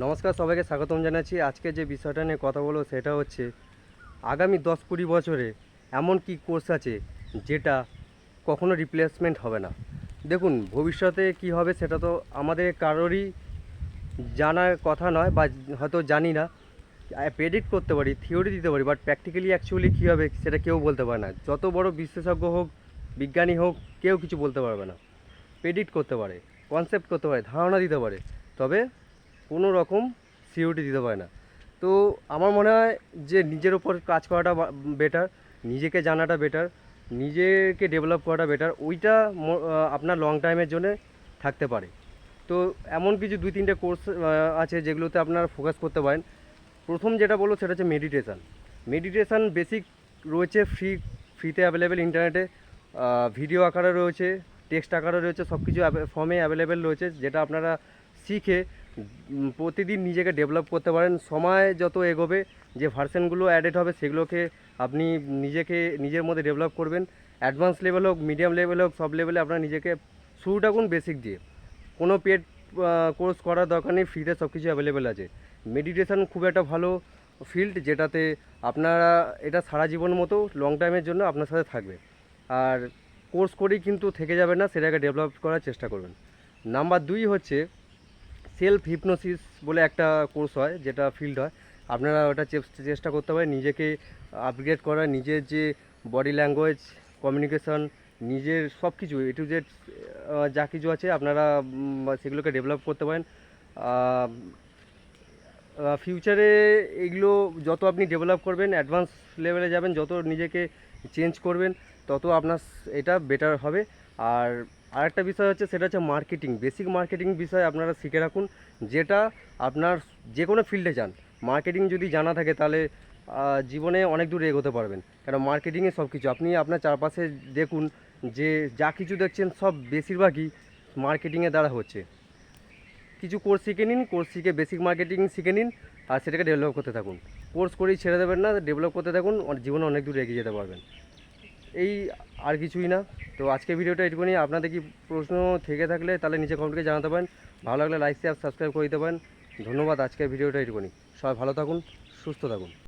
নমস্কার, সবাইকে স্বাগতম জানাচ্ছি। আজকে যে বিষয়টা নিয়ে কথা বলবো সেটা হচ্ছে আগামী 10-20 বছরে এমন কি কোর্স আছে যেটা কখনো রিপ্লেসমেন্ট হবে না। দেখুন, ভবিষ্যতে কি হবে সেটা তো আমাদের কারোরই জানার কথা নয়, বা হয়তো জানি না। প্রেডিক্ট করতে পারি, থিওরি দিতে পারি, বাট প্র্যাকটিক্যালি অ্যাকচুয়ালি কী হবে সেটা কেউ বলতে পারে না। যত বড় বিশেষজ্ঞ হোক, বিজ্ঞানী হোক, কেউ কিছু বলতে পারবে না। প্রেডিক্ট করতে পারে, কনসেপ্ট করতে পারে, ধারণা দিতে পারে, তবে কোনো রকম সিওরিটি দিতে পারে না। তো আমার মনে হয় যে নিজের ওপর কাজ করাটা বেটার, নিজেকে জানাটা বেটার, নিজেকে ডেভেলপ করাটা বেটার। ওইটা আপনার লং টাইমের জন্য থাকতে পারে। তো এমন কিছু 2-3টে কোর্স আছে যেগুলোতে আপনারা ফোকাস করতে পারেন। প্রথম যেটা বলবো সেটা হচ্ছে মেডিটেশান। মেডিটেশান বেসিক রয়েছে, ফ্রিতে অ্যাভেলেবেল ইন্টারনেটে, ভিডিও আকারে রয়েছে, টেক্সট আকারে রয়েছে, সব কিছু ফর্মে অ্যাভেলেবেল রয়েছে, যেটা আপনারা শিখে প্রতিদিন নিজেকে ডেভেলপ করতে পারেন। সময় যত এগোবে, যে ভার্সনগুলো অ্যাডেড হবে সেগুলোকে আপনি নিজের মধ্যে ডেভেলপ করবেন। অ্যাডভান্স লেভেল হোক, মিডিয়াম লেভেল হোক, সব লেভেলে আপনারা নিজেকে শুরুটা করুন বেসিক দিয়ে। কোনো পেড কোর্স করার দরকার নেই, ফ্রিতে সব কিছু অ্যাভেলেবেল আছে। মেডিটেশান খুব একটা ভালো ফিল্ড, যেটাতে আপনারা এটা সারা জীবন মতো লং টাইমের জন্য আপনার সাথে থাকবে। আর কোর্স করেই কিন্তু থেকে যাবে না, সেটাকে ডেভেলপ করার চেষ্টা করবেন। নাম্বার 2 হচ্ছে সেলফ হিপনোসিস বলে একটা কোর্স হয়, যেটা ফিল্ড হয়। আপনারা ওটা চেষ্টা করতে পারেন নিজেকে আপগ্রেড করার, নিজের যে বডি ল্যাঙ্গুয়েজ, কমিউনিকেশন, নিজের সব কিছু এ টু জেড যা কিছু আছে আপনারা সেগুলোকে ডেভেলপ করতে পারেন। ফিউচারে এগুলো যত আপনি ডেভেলপ করবেন, অ্যাডভান্স লেভেলে যাবেন, যত নিজেকে চেঞ্জ করবেন, তত আপনার এটা বেটার হবে। আর আরেকটা বিষয় হচ্ছে সেটা হচ্ছে মার্কেটিং। বেসিক মার্কেটিং বিষয় আপনারা শিখে রাখুন, যেটা আপনার যে কোনো ফিল্ডে যান, মার্কেটিং যদি জানা থাকে তাহলে জীবনে অনেক দূর এগোতে পারবেন। কারণ মার্কেটিংয়ে সব কিছু, আপনি আপনার চারপাশে দেখুন যে যা কিছু দেখছেন সব বেশিরভাগই মার্কেটিংয়ের দ্বারা হচ্ছে। কিছু কোর্স শিখে নিন, কোর্স শিখে বেসিক মার্কেটিং শিখে নিন, আর সেটাকে ডেভেলপ করতে থাকুন। কোর্স করেই ছেড়ে দেবেন না, ডেভেলপ করতে থাকুন, জীবনে অনেক দূর এগিয়ে যেতে পারবেন। এই, আর কিছুই না। তো আজকে ভিডিওটা এটুকুনি। আপনাদের কি প্রশ্ন থেকে থাকলে তাহলে নিচে কমেন্টে জানাতে পারেন। ভালো লাগলে লাইক, শেয়ার, সাবস্ক্রাইব করে দিতে পারেন। ধন্যবাদ। আজকের ভিডিওটা এটুকুনি। সবাই ভালো থাকুন, সুস্থ থাকুন।